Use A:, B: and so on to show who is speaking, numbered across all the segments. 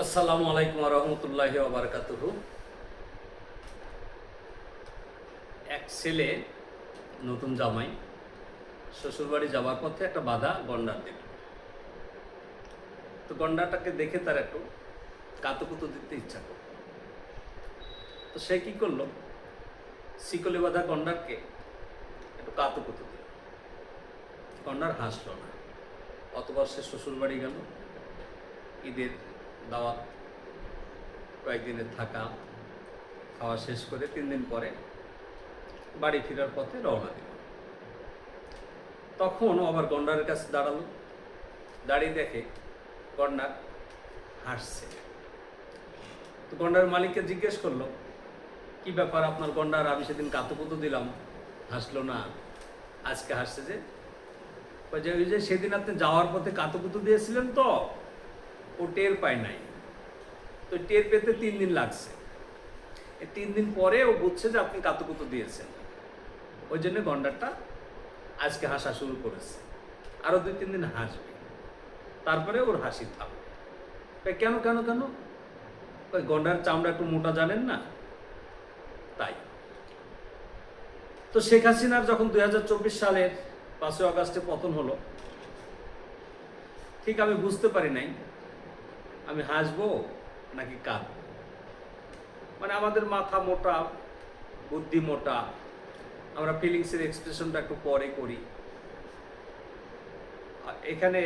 A: আসসালামু আলাইকুম রহমতুল্লাহি ওয়া বারাকাতুহু। এক ছেলে নতুন জামাই শ্বশুরবাড়ি যাওয়ার পথে একটা বাধা গন্ডার দিল। তো গন্ডারটাকে দেখে তার একটু কাতুকুতু দিতে ইচ্ছা করল। তো সে কি করলো, শিকলে বাঁধা গন্ডারকে একটু কাতুকুতু দিল। গন্ডার হাসলো না। অতবার সে শ্বশুরবাড়ি গেল, ঈদের দাওয়াত, কয়েকদিনের থাকা খাওয়া শেষ করে 3 দিন পরে বাড়ি ফেরার পথে রওনা দিল। তখন আবার গন্ডারের কাছে দাঁড়ালো, দাঁড়িয়ে দেখে গন্ডার হাসছে। তো গন্ডার মালিককে জিজ্ঞেস করলো, কি ব্যাপার আপনার গন্ডার? আমি সেদিন কাতুকুতু দিলাম, হাসলো না, আজকে হাসছে যে? ওই যে সেদিন আপনি যাওয়ার পথে কাতুকুতু দিয়েছিলেন তো, ও টের পায় নাই। তো টের পেতে 3 দিন লাগছে। এই 3 দিন পরে ও বুঝছে যে আপনি কাতুকুতু দিয়েছেন। ওই জন্য গন্ডারটা আজকে হাসা শুরু করেছে। আরো 2-3 দিন হাসবে, তারপরে ওর হাসি থামবে। কেন কেন কেন? ওই গন্ডার চামড়া একটু মোটা, জানেন না, তাই। তো শেখ হাসিনার যখন 2024 সালের 5ই আগস্টে পতন হলো, ঠিক আমি বুঝতে পারি নাই আমি হাসবো নাকি কাঁদবো। মানে আমাদের মাথা মোটা, বুদ্ধি মোটা, আমরা ফিলিংসের এক্সপ্রেশনটা একটু পরে করি। এখানে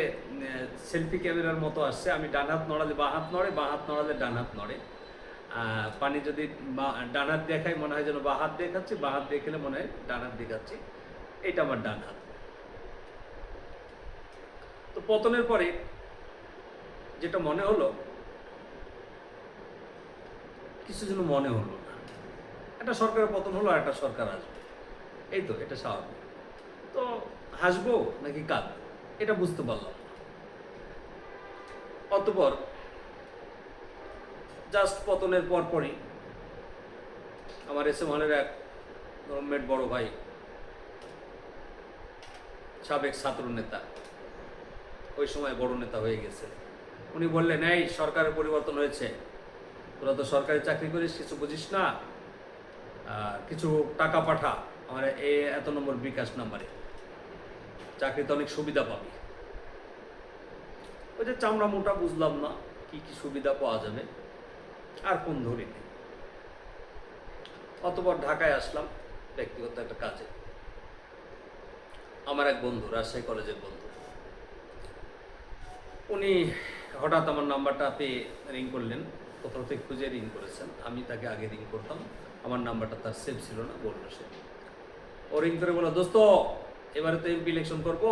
A: সেলফি ক্যামেরার মতো আসছে, আমি ডান হাত নড়ালে বাঁ হাত নড়ে, বাঁ হাত নড়ালে ডান হাত নড়ে। পানি যদি ডান হাত দেখাই মনে হয় যেন বাঁ হাত দেখাচ্ছি, বাঁ হাত দেখালে মনে হয় ডান হাত দেখাচ্ছি। এটা আমার ডান হাত। তো পতনের পরে যেটা মনে হলো, কিছু যেন মনে হলো না। একটা সরকারের পতন হলো আর একটা সরকার আসবে, এই তো, এটা স্বাভাবিক। তো হাসবো নাকি কাঁদবো এটা বুঝতে পারলাম না। অতঃপর জাস্ট পতনের পরপরই আমার এসএম হলের এক রুমমেট বড় ভাই, সাবেক ছাত্র নেতা, ওই সময় বড় নেতা হয়ে গেছে, উনি বললেন, এই সরকারের পরিবর্তন হয়েছে, তোরা তো সরকারি চাকরি করিস, কিছু বুঝিস না, কিছু টাকা পাঠা আমার এত নম্বর বিকাশ নাম্বারে, চাকরিতে অনেক সুবিধা পাবি। ওই যে চামড়া মোটা, বুঝলাম না কি কি সুবিধা পাওয়া যাবে, আর কোন ধরি নেই। অতপর ঢাকায় আসলাম ব্যক্তিগত একটা কাজে। আমার এক বন্ধু, রাজশাহী কলেজের বন্ধু, উনি হঠাৎ আমার নাম্বারটা পেয়ে রিং করলেন। কোথাও থেকে খুঁজে রিং করেছেন, আমি তাকে আগে রিং করতাম, আমার নাম্বারটা তার সেভ ছিল না, বললো সে। ও রিং করে বললো, দোস্ত এবারে তো এমপি ইলেকশন করবো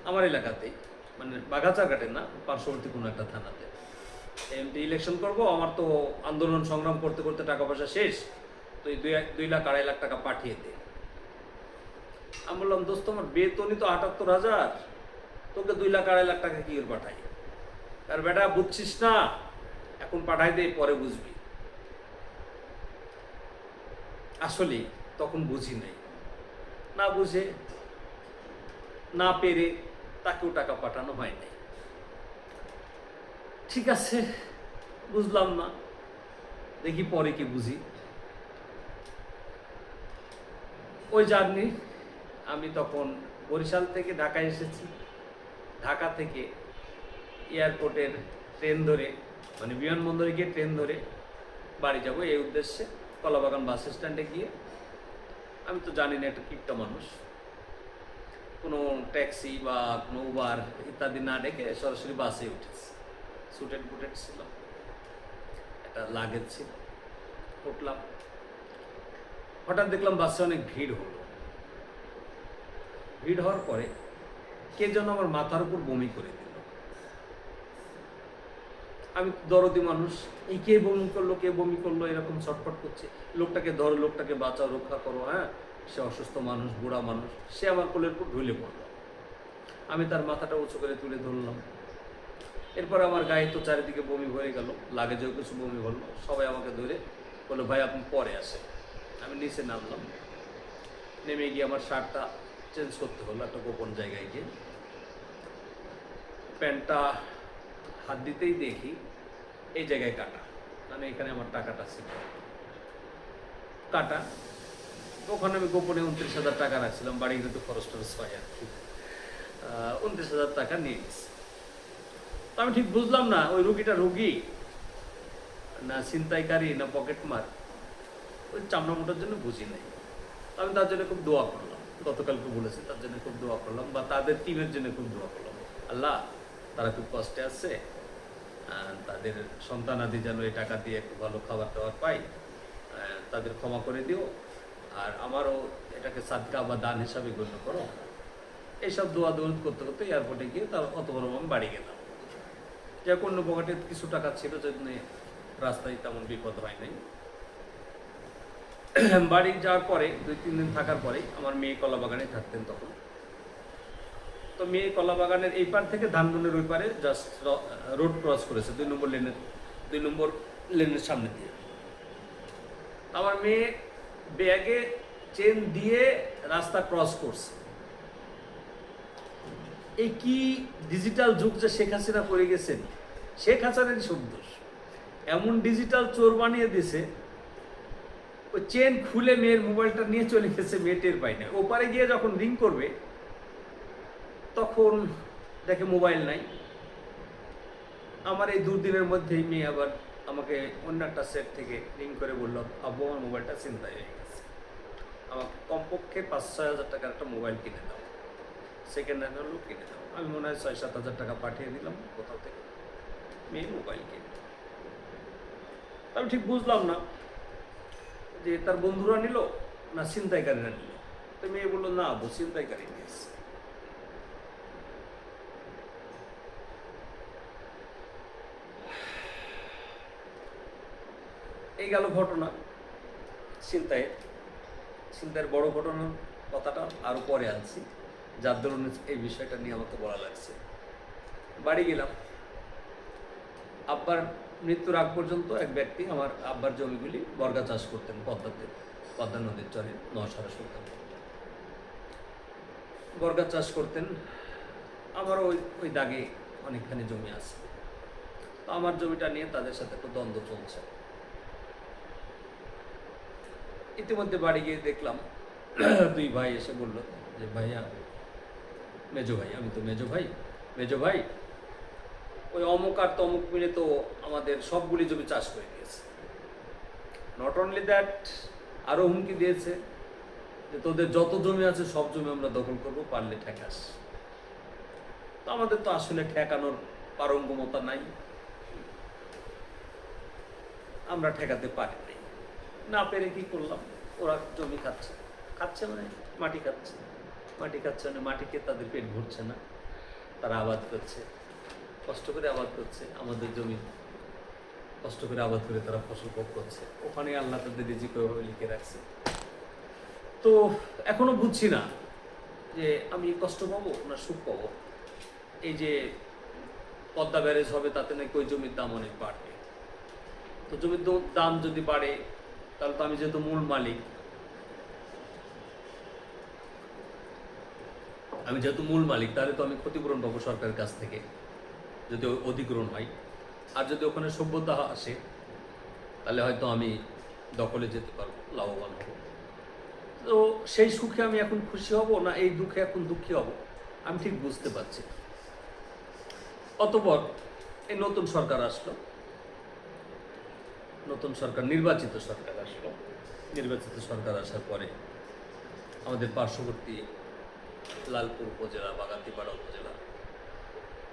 A: আমার এলাকাতেই, মানে বাঘাচারঘাটে না, পার্শ্ববর্তী কোনো একটা থানাতে এমপি ইলেকশন করব। আমার তো আন্দোলন সংগ্রাম করতে করতে টাকা পয়সা শেষ, তো এই 2 লাখ 2.5 লাখ টাকা পাঠিয়ে দে। আমি বললাম, দোস্ত আমার বেতনই তো 78,000, তোকে 2 লাখ 2.5 লাখ টাকা কি করে পাঠাই? আর বেটা বুঝছিস না, এখন পাঠাই দে, পরে বুঝবি। আসলে তখন বুঝি নাই, না বুঝে না পেরে তাকেও টাকা পাঠানো হয় নাই। ঠিক আছে, বুঝলাম না, দেখি পরে কি বুঝি। ওই জার্নি আমি তখন বরিশাল থেকে ঢাকায় এসেছি, ঢাকা থেকে এয়ারপোর্টের ট্রেন ধরে, মানে বিমানবন্দরে গিয়ে ট্রেন ধরে বাড়ি যাব এই উদ্দেশ্যে। কলাবাগান বাস স্ট্যান্ডে গিয়ে, আমি তো জানি না একটা কিপটা মানুষ, কোনো ট্যাক্সি বা কোনো উবার ইত্যাদি না ডেকে সরাসরি বাসে উঠেছি। সুটেড বুটেড ছিল, একটা লাগেজ ছিল, উঠলাম। হঠাৎ দেখলাম বাসে অনেক ভিড় হলো। ভিড় হওয়ার পরে কে যেন আমার মাথার উপর বমি করে দিল। আমি দরদি মানুষ, এই কে বমি করলো, কে বমি করলো, এরকম ছটফট করছে, লোকটাকে ধরো, লোকটাকে বাঁচাও, রক্ষা করো। হ্যাঁ, সে অসুস্থ মানুষ, বুড়া মানুষ, সে আমার কোলের উপর ঢুলে পড়লো। আমি তার মাথাটা উঁচু করে তুলে ধরলাম। এরপর আমার গায়ে তো চারিদিকে বমি হয়ে গেল, লাগেজেও কিছু বমি হলো। সবাই আমাকে ধরে বললো, ভাই আপনি পরে আসেন। আমি নিচে নামলাম, নেমে গিয়ে আমার শার্টটা চেঞ্জ করতে হলো একটা গোপন জায়গায় গিয়ে। প্যান্টটা হাত দিতেই দেখি এই জায়গায় কাটা, মানে এখানে আমার টাকাটা ছিল কাটা। ওখানে আমি গোপনে 29,000 টাকা রাখছিলাম, বাড়ি গেলে তো খরচ টরচ হয় আর কি। 29,000 টাকা নিয়ে গেছে। তো আমি ঠিক বুঝলাম না ওই রুগীটা রুগী না ছিনতাইকারী না পকেট মার, ওই চামড়া মোটার জন্য বুঝি নাই। আমি তার জন্য খুব দোয়া করলাম, গতকালকে বলেছি, তার জন্য খুব দোয়া করলাম, বা তাদের টিমের জন্য খুব দোয়া করলাম। আল্লাহ, তারা খুব কষ্টে আছে, তাদের সন্তানাদি যেন এই টাকা দিয়ে একটু ভালো খাবার দাবার পাই, তাদের ক্ষমা করে দিও, আর আমারও এটাকে সাদকা বা দান হিসাবে গণ্য করো। এইসব দোয়া দৌড় করতে করতে এয়ারপোর্টে গিয়ে তার অত বড় আমি বাড়ি গেলাম। যে অন্য পকেটে কিছু টাকা ছিল, জন্য রাস্তায় তেমন বিপদ হয় নাই। বাড়ি যাওয়ার পরে 2-3 দিন থাকার পরে আমার মেয়ে কলাবাগানে থাকতেন তখন। তো মেয়ে কলাবাগানের এই পার থেকে ধানমন্ডির ওই পারে জাস্ট রোড ক্রস করেছে 2 নম্বর লেনের সামনে দিয়ে। আমার মেয়ে ব্যাগে চেন দিয়ে রাস্তা ক্রস করছে। এই কি ডিজিটাল যুগ যে শেখ হাসিনা পড়ে গেছেন, শেখ হাসিনারই সব দোষ। এমন ডিজিটাল চোর বানিয়ে দিছে, ওই চেন খুলে মেয়ের মোবাইলটা নিয়ে চলে গেছে, মেয়ে টের পায় না। ওপারে গিয়ে যখন রিং করবে তখন দেখে মোবাইল নাই। আমার এই দুদিনের মধ্যেই মেয়ে আবার আমাকে অন্য একটা সেট থেকে রিং করে বলল, আব্বু আমার মোবাইলটা ছিনতাই হয়ে গেছে, আমাকে কমপক্ষে 5-6 হাজার টাকার একটা মোবাইল কিনে দাও, সেকেন্ড হ্যান্ড হলেও কিনে দাও। আমি মনে হয় 6-7 হাজার টাকা পাঠিয়ে দিলাম কোথাও থেকে, মেয়ে মোবাইল কিনে। আমি ঠিক বুঝলাম না যে তার বন্ধুরা নিল না ছিনতাইকারীরা নিল। তো মেয়ে বললো, না আব্বু ছিনতাইকারী নিয়েছে। এই গেল ঘটনা ছিনতাইয়ের বড় ঘটনার কথাটা আরো পরে আনছি, যার ধরুন এই বিষয়টা নিয়ে আমাকে বলা লাগছে। বাড়ি গেলাম। আব্বার মৃত্যুর আগ পর্যন্ত এক ব্যক্তি আমার আব্বার জমিগুলি বর্গা চাষ করতেন পদ্মা নদীর চরে নওশারা সুলতান বর্গা চাষ করতেন। আমারও ওই দাগে অনেকখানি জমি আছে। তো আমার জমিটা নিয়ে তাদের সাথে একটু দ্বন্দ্ব চলছে। ইতিমধ্যে বাড়ি গিয়ে দেখলাম 2 ভাই এসে বলল যে, ভাইয়া, মেজো ভাই, আমি তো মেজো ভাই ওই অমুক আর তমুক মিলে তো আমাদের সবগুলি জমি চাষ করে দিয়েছে। নট অনলি দ্যাট, আরো হুমকি দিয়েছে যে তোদের যত জমি আছে সব জমি আমরা দখল করবো, পারলে ঠেকাস। তো আমাদের তো আসলে ঠেকানোর পারঙ্গমতা নাই, আমরা ঠেকাতে পারি নাই। না পেরে কি করলাম, ওরা জমি খাচ্ছে মানে মাটি খাচ্ছে মানে মাটিকে তাদের পেট ভরছে না, তারা আবাদ করছে, কষ্ট করে আবাদ করছে, আমাদের জমি কষ্ট করে আবাদ করে তারা ফসল ভোগ করছে। ওখানে আল্লাহ তাদের রিজিক লিখে রাখছে। তো এখনো বুঝছি না যে আমি কষ্ট পাবো না সুখ পাবো। এই যে পদ্মা ব্যারেজ হবে, তাতে নাকি ওই জমির দাম অনেক বাড়বে। তো জমির দাম যদি বাড়ে, তাহলে তো আমি যেহেতু মূল মালিক, তাহলে তো আমি ক্ষতিপূরণ পাবো সরকারের কাছ থেকে যদি অধিগ্রহণ হয়। আর যদি ওখানে সভ্যতা আসে, তাহলে হয়তো আমি দখলে যেতে পারবো, লাভবান হব। তো সেই সুখে আমি এখন খুশি হব না এই দুঃখে এখন দুঃখী হব, আমি ঠিক বুঝতে পারছি। অতঃপর এই নতুন সরকার আসলো, নির্বাচিত সরকার আসার পরে আমাদের পার্শ্ববর্তী লালপুর উপজেলা, বাগাতিপাড়া উপজেলা,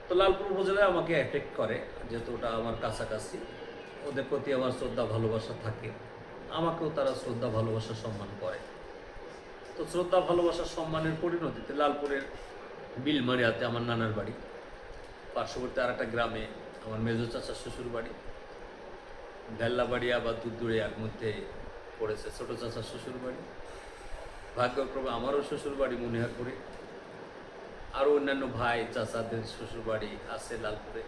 A: তো লালপুর উপজেলায় আমাকে অ্যাটেক করে, যেহেতু ওটা আমার কাছাকাছি। ওদের প্রতি আমার শ্রদ্ধা ভালোবাসা থাকে, আমাকেও তারা শ্রদ্ধা ভালোবাসা সম্মান করে। তো শ্রদ্ধা ভালোবাসা সম্মানের পরিণতিতে লালপুরের বিলমারিয়াতে আমার নানার বাড়ি, পার্শ্ববর্তী আর একটা গ্রামে আমার মেজো চাচার শ্বশুর বাড়ি, ভেল্লাবাড়িয়া বা দুধদুড়িয়ার মধ্যে পড়েছে ছোটো চাচার শ্বশুর বাড়ি। ভাগ্যক্রমে আমারও শ্বশুর বাড়ি মনিহারপুরে, আরও অন্যান্য ভাই চাচাদের শ্বশুর বাড়ি আছে লালপুরে।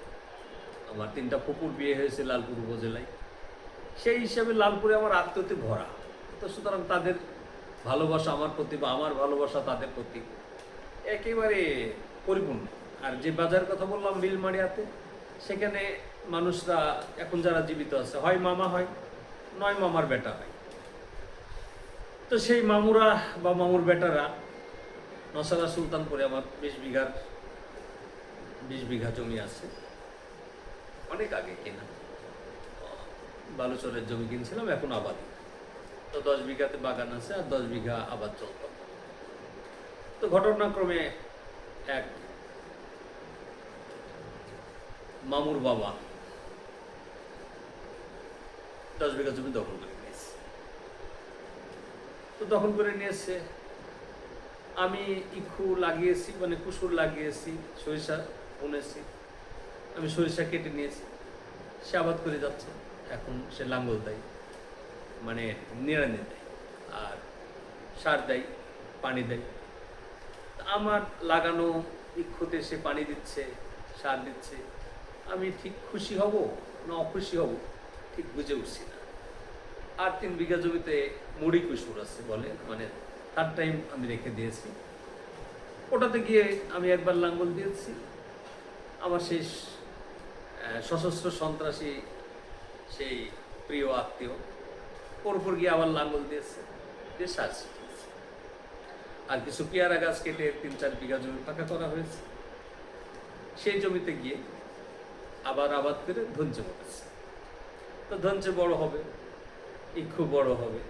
A: আমার 3টা ফুপুর বিয়ে হয়েছে লালপুর উপজেলায়। সেই হিসাবে লালপুরে আমার আত্মীয়তে ভরা। তো সুতরাং তাদের ভালোবাসা আমার প্রতি বা আমার ভালোবাসা তাদের প্রতি একেবারে পরিপূর্ণ। আর যে বাজারের কথা বললাম বিলমারিয়াতে, সেখানে মানুষরা এখন যারা জীবিত আছে হয় মামা হয়, নয় মামার বেটা হয়। তো সেই মামুরা বা মামুর বেটারা নসারা সুলতানপুরে আমার 20 বিঘা জমি আছে, অনেক আগে কেনা। বালুচরের জমি কিনছিলাম, এখন আবাদি। তো 10 বিঘাতে বাগান আছে আর 10 বিঘা আবাদ চলত। তো ঘটনাক্রমে এক মামুর বাবা 10 বিঘা জমি দখল করে নিয়েছে। তো দখল করে নিয়েছে, আমি ইক্ষু লাগিয়েছি, মানে কুসুর লাগিয়েছি, সরিষা বুনেছি, আমি সরিষা কেটে নিয়েছি। সে আবাদ করে যাচ্ছে, এখন সে লাঙ্গল দেয়, মানে নিড়ানি দেয়, আর সার দেয়, পানি দেয়। আমার লাগানো ইক্ষুতে সে পানি দিচ্ছে, সার দিচ্ছে, আমি ঠিক খুশি হব না অখুশি হব ঠিক বুঝে উঠছি না। আর 3 বিঘা জমিতে মুড়ি কুসুর আছে বলে, মানে 3rd টাইম আমি রেখে দিয়েছি। ওটাতে গিয়ে আমি একবার লাঙ্গল দিয়েছি, আমার সেই সশস্ত্র সন্ত্রাসী সেই প্রিয় আত্মীয় ওর উপর গিয়ে আবার লাঙ্গল দিয়েছে, দিয়ে সার ছিটিয়েছে। আর কিছু পেয়ারা গাছ কেটে 3-4 বিঘা জমি ফাঁকা করা হয়েছে। সেই জমিতে গিয়ে আবার আবাদ করে ধঞ্চে বলেছে। তো ধঞ্চে বড় হবে, ইক্ষু বড় হবে,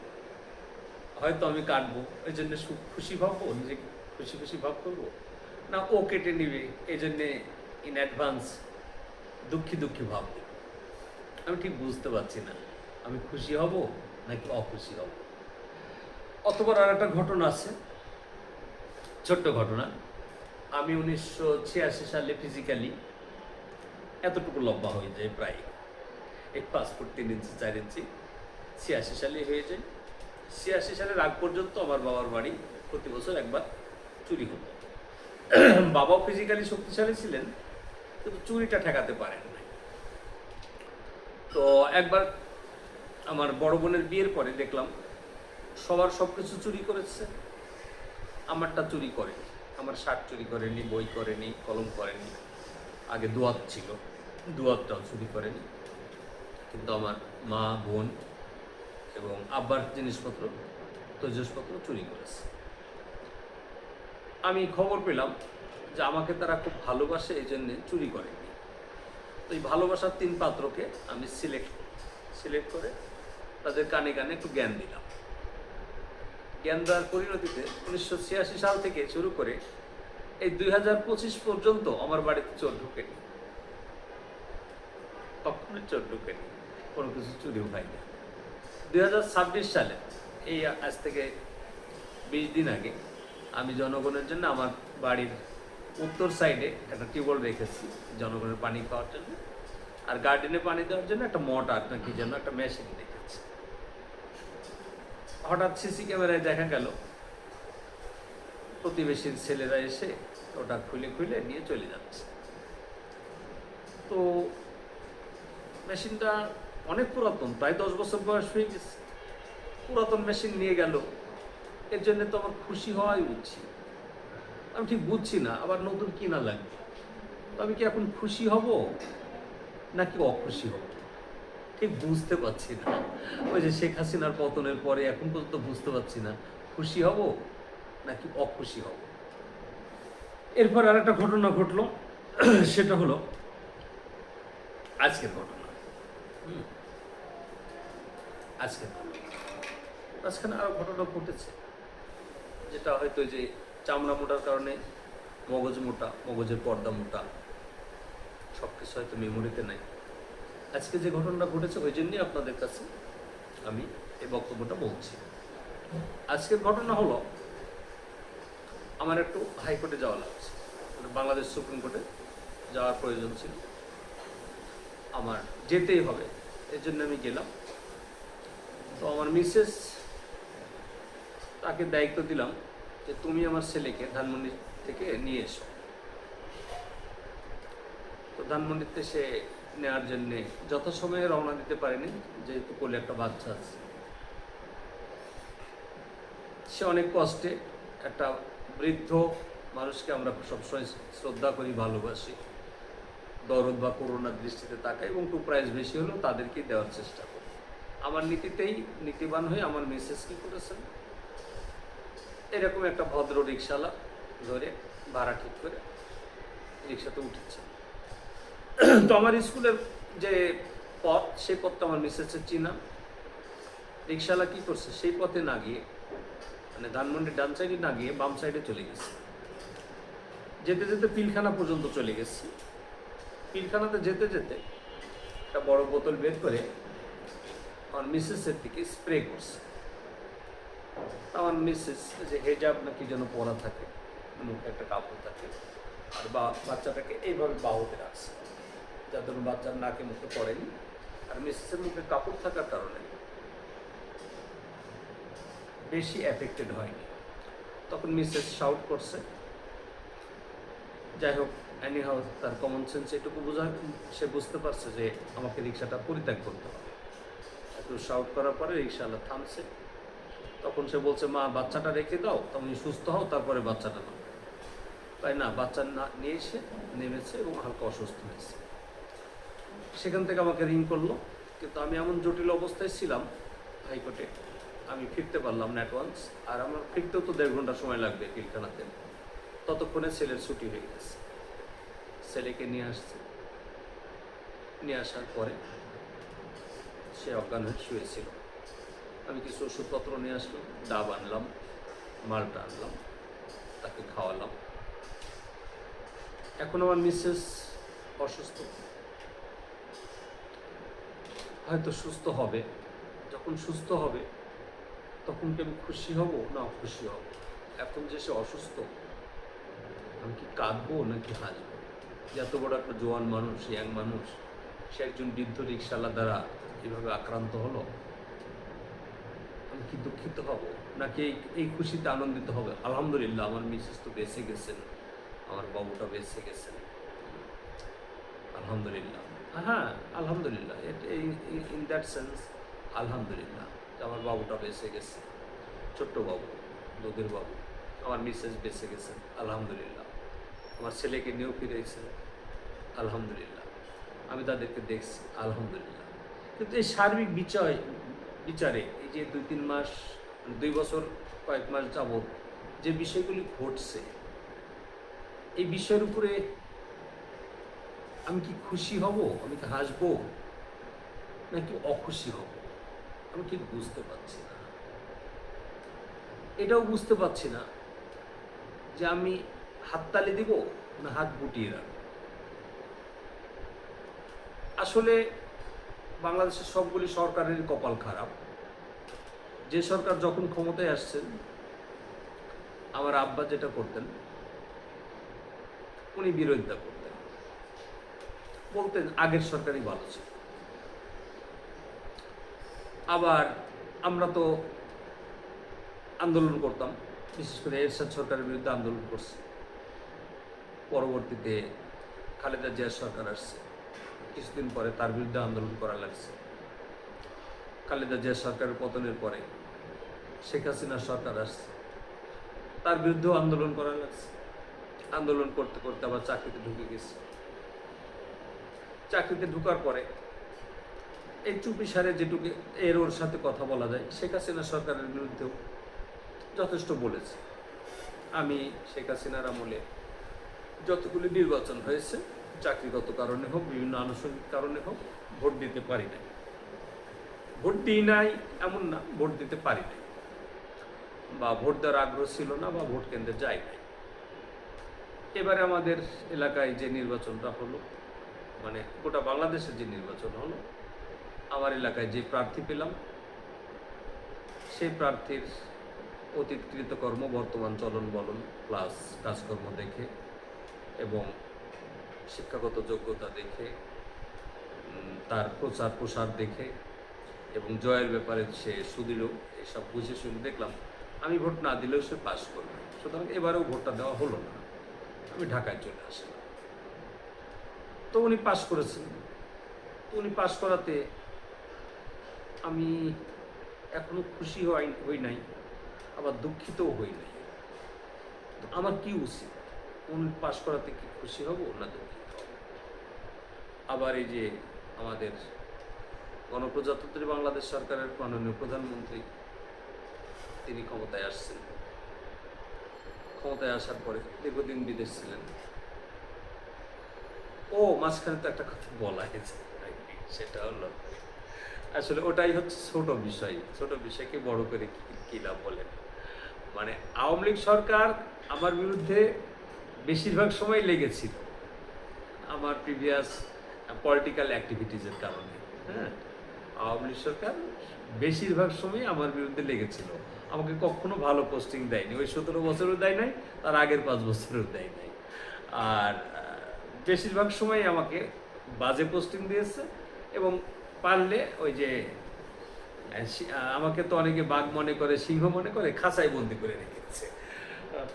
A: হয়তো আমি কাটবো, এই জন্য খুশি ভাববো, নিজেকে খুশি খুশি ভাব করবো, না ও কেটে নিবে এই জন্যে ইন অ্যাডভান্স দুঃখী দুঃখী ভাববো। আমি ঠিক বুঝতে পারছি না আমি খুশি হব নাকি অখুশি হব। অতবার আর একটা ঘটনা আছে, ছোট্ট ঘটনা। আমি 1986 সালে ফিজিক্যালি এতটুকু লম্বা হয়ে যায়, প্রায় এই 5 ফুট 3 ইঞ্চি 4 ইঞ্চি 86 সালে হয়ে যায়। 86 সালের আগ পর্যন্ত আমার বাবার বাড়ি প্রতি বছর একবার চুরি হতো। বাবাও ফিজিক্যালি শক্তিশালী ছিলেন, কিন্তু চুরিটা ঠেকাতে পারেন নাই। তো একবার আমার বড় বোনের বিয়ের পরে দেখলাম সবার সব কিছু চুরি করেছে, আমারটা চুরি করেনি। আমার শার্ট চুরি করেনি, বই করেনি, কলম করেনি, আগে দোয়াত ছিল, দোয়াতটাও চুরি করেনি। কিন্তু আমার মা, বোন এবং আব্বার জিনিসপত্র, তৈজসপত্র চুরি করেছে। আমি খবর পেলাম যে আমাকে তারা খুব ভালোবাসে, এই জন্যে চুরি করেনি। তো এই ভালোবাসার 3 পাত্রকে আমি সিলেক্ট করে তাদের কানে কানে একটু জ্ঞান দিলাম। জ্ঞান দেওয়ার পরিণতিতে 1986 সাল থেকে শুরু করে এই 2025 পর্যন্ত আমার বাড়িতে চোর ঢুকেনি, কখনোই চোর ঢুকেনি, কোনো কিছু চুরিও হয়নি। 2026 সালে এই আজ থেকে 20 দিন আগে আমি জনগণের জন্য আমার বাড়ির উত্তর সাইডে একটা টিউবওয়েল রেখেছি জনগণের পানি খাওয়ার জন্য, আর গার্ডেনে পানি দেওয়ার জন্য একটা মোটর না কি যেন একটা মেশিন রেখেছি। হঠাৎ সিসি ক্যামেরায় দেখা গেল প্রতিবেশীর ছেলেরা এসে ওটা খুলে খুলে নিয়ে চলে যাচ্ছে। তো মেশিনটা অনেক পুরাতন, প্রায় 10 বছর বয়স হয়ে গেছে। পুরাতন মেশিন নিয়ে গেল, এর জন্য তো আমার খুশি হওয়াই উচিত। আমি ঠিক বুঝছি না, আবার নতুন কিনা লাগবে। তো আমি কি এখন খুশি হব নাকি অখুশি হব ঠিক বুঝতে পারছি না। ওই যে শেখ হাসিনার পতনের পরে এখন পর্যন্ত বুঝতে পারছি না খুশি হব নাকি অখুশি হব। এরপর আর একটা ঘটনা ঘটলো, সেটা হলো আজকের ঘটনা। আজকাল আরো ঘটনা ঘটেছে, যেটা হয়তো যে চামড়া মোটার কারণে মগজ মোটা, মগজের পর্দা মোটা, সব কিছু হয়তো মেমোরিতে নাই। আজকে যে ঘটনাটা ঘটেছে ওই জন্যই আপনাদের কাছে আমি এই বক্তব্যটা বলছি। আজকের ঘটনা হলো আমার একটু হাইকোর্টে যাওয়া লাগছে, বাংলাদেশ সুপ্রিম কোর্টে যাওয়ার প্রয়োজন ছিল, আমার যেতেই হবে, এর জন্য আমি গেলাম। তো আমার মিসেস তাকে দায়িত্ব দিলাম যে তুমি আমার ছেলেকে ধানমন্ডি থেকে নিয়ে এসো। তো ধানমন্ডিতে সে নেওয়ার জন্যে যথাসময়ে রওনা দিতে পারেনি, যেহেতু কোলে একটা বাচ্চা আছে। সে অনেক কষ্টে, একটা বৃদ্ধ মানুষকে আমরা সবসময় শ্রদ্ধা করি, ভালোবাসি, দরদ বা করোনার দৃষ্টিতে তাকাই এবং একটু প্রাইস বেশি হলেও তাদেরকেই দেওয়ার চেষ্টা করি। আমার নীতিতেই নীতিবান হয়ে আমার মিসেস কি করেছেন, এরকম একটা ভদ্র রিক্সাওয়ালা ধরে ভাড়া ঠিক করে রিক্সাতে উঠেছে। তো আমার স্কুলের যে পথ, সেই পথটা আমার মিসেসের চিনা। রিক্সাওয়ালা কি করছে, সেই পথে না গিয়ে, মানে ধানমন্ডির ডান সাইডে না গিয়ে বাম সাইডে চলে গেছে। যেতে যেতে পিলখানা পর্যন্ত চলে গেছে। পিলখানাতে যেতে যেতে একটা বড় বোতল বের করে আমার মিসেসের দিকে স্প্রে করছে। আমার মিসেস যে হেজাব নাকি যেন পরা থাকে, মুখে একটা কাপড় থাকে, আর বাচ্চাটাকে এইভাবে বাহুতে রাখছে যাতে বাচ্চার নাকে মুখে পড়েনি। আর মিসেসের মুখে কাপড় থাকার কারণে বেশি এফেক্টেড হয়নি। তখন মিসেস শাউট করছে। যাই হোক, এনিহাউ তার কমন সেন্স এটুকু সে বুঝতে পারছে যে আমাকে রিক্সাটা পরিত্যাগ করতে হবে। একটু শাউট করার পরে রিক্সাওয়ালা থামছে। তখন সে বলছে, মা বাচ্চাটা রেখে দাও, তুমি সুস্থ হও, তারপরে বাচ্চাটা নাও। তাই না, বাচ্চা নিয়ে এসে নেমেছে এবং হালকা অসুস্থ হয়েছে। সেখান থেকে আমাকে রিং করলো, কিন্তু আমি এমন জটিল অবস্থায় ছিলাম হাইকোর্টে, আমি ফিরতে পারলাম না অ্যাডভান্স। আর আমার ফিরতেও তো 1.5 ঘন্টা সময় লাগবে পিলখানাতে। ততক্ষণে ছেলের ছুটি হয়ে গেছে। ছেলেকে নিয়ে আসছে। নিয়ে আসার পরে সে অজ্ঞান হয়ে শুয়েছিল। আমি কিছু ওষুধপত্র নিয়ে আসলাম, ডাব আনলাম, মালটা আনলাম, তাকে খাওয়ালাম। এখন আমার মিসেস অসুস্থ, হয়তো সুস্থ হবে। যখন সুস্থ হবে তখন কি আমি খুশি হব না খুশি হব? এখন যে সে অসুস্থ, আমি কি কাঁদবো নাকি হাসবো? এত বড় একটা জোয়ান মানুষ, ইয়াং মানুষ, সে একজন বৃদ্ধ রিক্সাওয়ালা দ্বারা এভাবে আক্রান্ত হলো, আমি কি দুঃখিত হব নাকি এই খুশিতে আনন্দিত হবে? আলহামদুলিল্লাহ, আমার মিসেস তো বেঁচে গেছেন, আমার বাবুটা বেঁচে গেছেন, আলহামদুলিল্লাহ। হ্যাঁ, আলহামদুলিল্লাহ, ইন দ্যাট সেন্স আলহামদুলিল্লাহ, আমার বাবুটা বেঁচে গেছে, ছোট্ট বাবু, দুধের বাবু, আমার মিসেস বেঁচে গেছেন, আলহামদুলিল্লাহ। আমার ছেলেকে নিয়েও ফিরেছেন, আলহামদুলিল্লাহ। আমি তাদেরকে দেখছি, আলহামদুলিল্লাহ। কিন্তু এই সার্বিক বিচারে এই যে 2-3 মাস, 2 বছর কয়েক মাস যাবৎ যে বিষয়গুলি ঘটছে, এই বিষয়ের উপরে আমি কি খুশি হব, আমি কি হাসবো নাকি অখুশি হব, আমি ঠিক বুঝতে পারছি না। এটাও বুঝতে পারছি না যে আমি হাততালি দিব না হাত গুটিয়ে রাখবো। আসলে বাংলাদেশের সবগুলি সরকারের কপাল খারাপ। যে সরকার যখন ক্ষমতায় আসছেন, আমার আব্বা যেটা করতেন, উনি বিরোধিতা করতেন, বলতেন আগের সরকারই ভালো ছিল। আবার আমরা তো আন্দোলন করতাম, বিশেষ করে এরশাদ সরকারের বিরুদ্ধে আন্দোলন করছি। পরবর্তীতে খালেদা জিয়ার সরকার আসছে, কিছুদিন পরে তার বিরুদ্ধে আন্দোলন করা লাগছে। খালেদা জিয়ার সরকারের পতনের পরে শেখ হাসিনার সরকার আসছে, তার বিরুদ্ধেও আন্দোলন করা লাগছে। আন্দোলন করতে করতে আবার চাকরিতে ঢুকে গেছে। চাকরিতে ঢুকার পরে এই চুপিসারে যেটুকু এর ওর সাথে কথা বলা যায়, শেখ হাসিনা সরকারের বিরুদ্ধেও যথেষ্ট বলেছে। আমি শেখ হাসিনার আমলে যতগুলি নির্বাচন হয়েছে, চাকরিগত কারণে হোক, বিভিন্ন আনুষঙ্গিক কারণে হোক, ভোট দিতে পারি নাই। ভোট দিই নাই এমন না, ভোট দিতে পারি নাই, বা ভোট দেওয়ার আগ্রহ ছিল না, বা ভোট কেন্দ্রে যাই নাই। এবারে আমাদের এলাকায় যে নির্বাচনটা হলো, মানে গোটা বাংলাদেশের যে নির্বাচন হলো, আমার এলাকায় যে প্রার্থী পেলাম, সেই প্রার্থীর অতীত কৃতকর্ম, বর্তমান চলন বলন, প্লাস কাজকর্ম দেখে এবং শিক্ষাগত যোগ্যতা দেখে, তার প্রচার প্রসার দেখে এবং জয়ের ব্যাপারে সে সুদৃঢ়, এসব বুঝে শুনে দেখলাম আমি ভোট না দিলেও সে পাশ করবে। সুতরাং এবারেও ভোটটা দেওয়া হলো না, আমি ঢাকায় চলে আসলাম। তো উনি পাশ করেছেন। তো উনি পাশ করাতে আমি এখনো খুশি হই নাই, আবার দুঃখিতও হই নাই। তো আমার কি উচিত? উনি পাশ করাতে কি খুশি হব না দুঃখিত হব? আবার এই যে আমাদের গণপ্রজাতন্ত্রী বাংলাদেশ সরকারের মাননীয় প্রধানমন্ত্রী তিনি ক্ষমতায় আসছেন। ক্ষমতায় আসার পরে দীর্ঘদিন বিদেশ ছিলেন। মাঝখানে তো একটা কথা বলা হয়েছে, সেটা হলো আসলে ওটাই হচ্ছে ছোট বিষয়কে বড় করে কি লাভ বলেন। মানে আওয়ামী লীগ সরকার আমার বিরুদ্ধে বেশিরভাগ সময় লেগেছিল আমার প্রিভিয়াস পলিটিক্যাল অ্যাক্টিভিটিজের কারণে। হ্যাঁ, আওয়ামী লীগ সরকার বেশিরভাগ সময় আমার বিরুদ্ধে লেগেছিল। আমাকে কখনো ভালো পোস্টিং দেয়নি, ওই 17 বছরও দেয় নাই, তার আগের 5 বছরও দেয় নাই। আর বেশিরভাগ সময় আমাকে বাজে পোস্টিং দিয়েছে এবং পারলে ওই যে আমাকে তো অনেকে বাঘ মনে করে, সিংহ মনে করে, খাঁচায় বন্দি করে রেখেছে।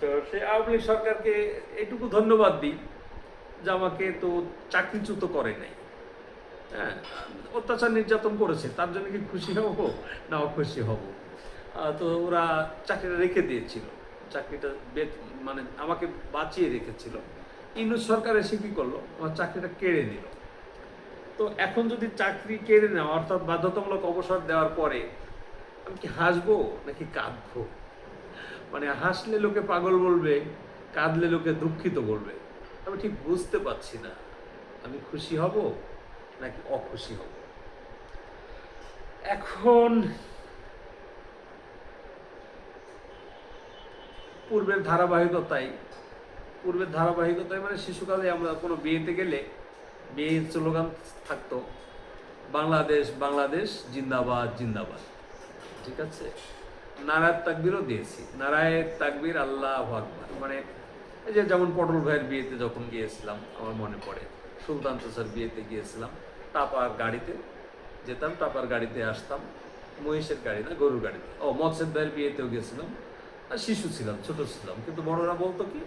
A: তো সেই আওয়ামী লীগ সরকারকে এইটুকু ধন্যবাদ দিই যে আমাকে তো চাকরিচ্যুত করে নাই। হ্যাঁ, অত্যাচার নির্যাতন করেছে, তার জন্য কি খুশি হব না অখুশি হব? তো ওরা চাকরিটা রেখে দিয়েছিল, চাকরিটা মানে আমাকে বাঁচিয়ে রেখেছিল। ইউনূস সরকার এসে কি করলো, আমার চাকরিটা কেড়ে নিল। তো এখন যদি চাকরি কেড়ে নেওয়া অর্থাৎ বাধ্যতামূলক অবসর দেওয়ার পরে আমি কি হাসবো নাকি কাঁদবো? মানে হাসলে লোকে পাগল বলবে, কাঁদলে লোকে দুঃখিত বলবে। আমি ঠিক বুঝতে পারছি না আমি খুশি হব নাকি অখুশি হব। এখন পূর্বের ধারাবাহিকতায় মানে শিশুকালে আমরা কোনো বিয়েতে গেলে বিয়ের স্লোগান থাকতো বাংলাদেশ বাংলাদেশ জিন্দাবাদ জিন্দাবাদ। ঠিক আছে, নারায়ের তাকবীরও দিয়েছি, নারায়ের তাকবীর আল্লাহু আকবার। মানে এই যে যেমন পটল ভাইয়ের বিয়েতে যখন গিয়েছিলাম আমার মনে পড়ে, সুলতান চাচার বিয়েতে গিয়েছিলাম, টাপার গাড়িতে যেতাম, টাপার গাড়িতে আসতাম, মহিষের গাড়ি না গরুর গাড়িতে। মৎস্যের ভাইয়ের বিয়েতেও গেছিলাম, আর শিশু ছিলাম, ছোট ছিলাম, কিন্তু বড়রা বলতো কি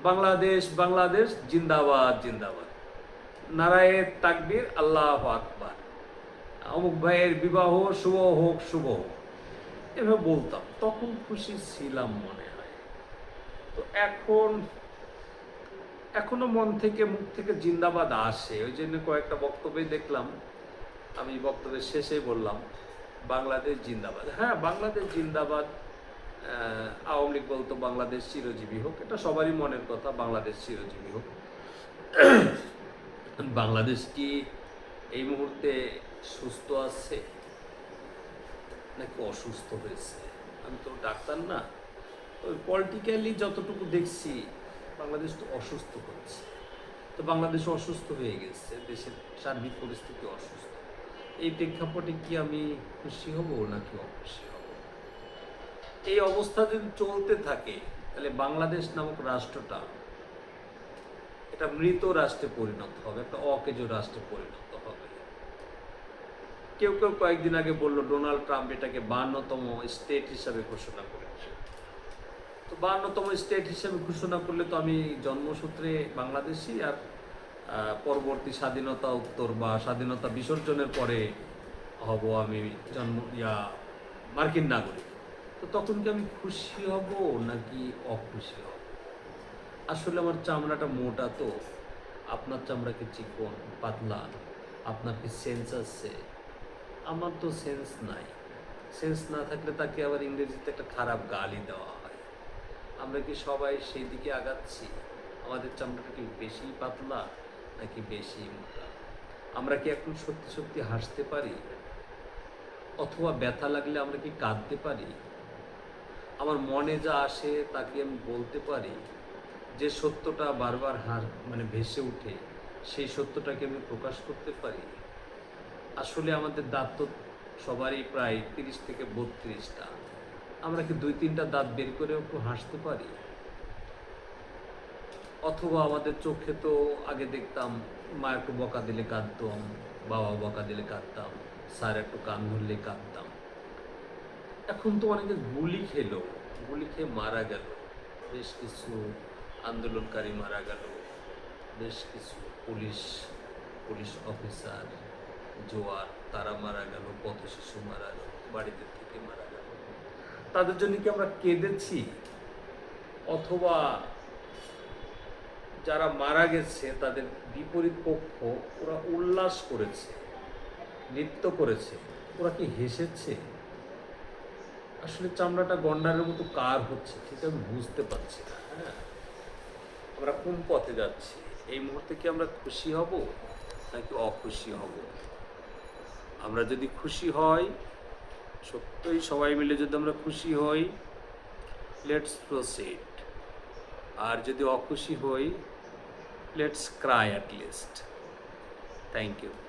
A: বাংলাদেশ বাংলাদেশ জিন্দাবাদ জিন্দাবাদ, নারায়ের তাকবীর আল্লাহু আকবার, অমুক ভাইয়ের বিবাহ শুভ হোক শুভ হোক, এভাবে বলতাম। তখন খুশি ছিলাম মনে হয়। তো এখনো মন থেকে মুখ থেকে জিন্দাবাদ আসে। ওই জন্য কয়েকটা বক্তব্যে দেখলাম, আমি বক্তব্যের শেষে বললাম বাংলাদেশ জিন্দাবাদ। হ্যাঁ, বাংলাদেশ জিন্দাবাদ। আওয়ামী লীগ বলতো বাংলাদেশ চিরজীবী হোক, এটা সবারই মনের কথা, বাংলাদেশ চিরজীবী হোক। বাংলাদেশ কি এই মুহূর্তে সুস্থ আছে নাকি অসুস্থ হয়েছে? আমি তো ডাক্তার না, ওই পলিটিক্যালি যতটুকু দেখছি বাংলাদেশ তো অসুস্থ হচ্ছে। তো বাংলাদেশ অসুস্থ হয়ে গেছে, দেশের সার্বিক পরিস্থিতি অসুস্থ। এই প্রেক্ষাপটে কি আমি খুশি হব নাকি অখুশি হব? এই অবস্থা যদি চলতে থাকে তাহলে বাংলাদেশ নামক রাষ্ট্রটা এটা মৃত রাষ্ট্রে পরিণত হবে, একটা অকেজো রাষ্ট্রে পরিণত হবে। কেউ কয়েকদিন আগে বললো ডোনাল্ড ট্রাম্প এটাকে 52তম স্টেট হিসাবে ঘোষণা করেছে। তো 52তম স্টেট হিসেবে ঘোষণা করলে তো আমি জন্মসূত্রে বাংলাদেশি, আর পরবর্তী স্বাধীনতা উত্তর বা স্বাধীনতা বিসর্জনের পরে হব আমি মার্কিন নাগরিক। তো তখন কি আমি খুশি হব নাকি অখুশি হব? আসলে আমার চামড়াটা মোটা, তো আপনার চামড়া কি চিকন পাতলা? আপনার কি সেন্স আছে? আমার তো সেন্স নাই। সেন্স না থাকলে তাকে আবার ইংরেজিতে একটা খারাপ গালি দেওয়া হয়। আমরা কি সবাই সেই দিকে আগাচ্ছি? আমাদের চামড়াটা কি বেশি পাতলা নাকি বেশি মোটা? আমরা কি এখন সত্যি সত্যি হাসতে পারি? অথবা ব্যথা লাগলে আমরা কি কাঁদতে পারি? আমার মনে যা আসে তাকে আমি বলতে পারি? যে সত্যটা বারবার ভেসে উঠে সেই সত্যটাকে আমি প্রকাশ করতে পারি? আসলে আমাদের দাঁত তো সবারই প্রায় 30 থেকে 32টা। আমরা কি 2-3টা দাঁত বের করে একটু হাসতে পারি? অথবা আমাদের চোখে তো আগে দেখতাম মা একটু বকা দিলে কাঁদতাম, বাবা বকা দিলে কাঁদতাম, স্যার একটু কান ধরলে কাঁদতাম। এখন তো অনেকে গুলি খেয়ে মারা গেল, বেশ কিছু আন্দোলনকারী মারা গেল, বেশ কিছু পুলিশ অফিসার জোয়ার তারা মারা গেল, পথ শিশু মারা গেল, বাড়িতে থেকে মারা গেল। তাদের জন্য কি আমরা কেঁদেছি? অথবা যারা মারা গেছে তাদের বিপরীত পক্ষ ওরা উল্লাস করেছে, নৃত্য করেছে, ওরা কি হেসেছে? আসলে চামড়াটা গন্ডারের মতো কার হচ্ছে ঠিক আমি বুঝতে পারছি না। হ্যাঁ, আমরা কোন পথে যাচ্ছি? এই মুহূর্তে কি আমরা খুশি হব নাকি অখুশি হব? আমরা যদি খুশি হই, সত্যই সবাই মিলে যদি আমরা খুশি হই, লেটস প্রসিড। আর যদি অখুশি হই, let's cry at least. Thank you.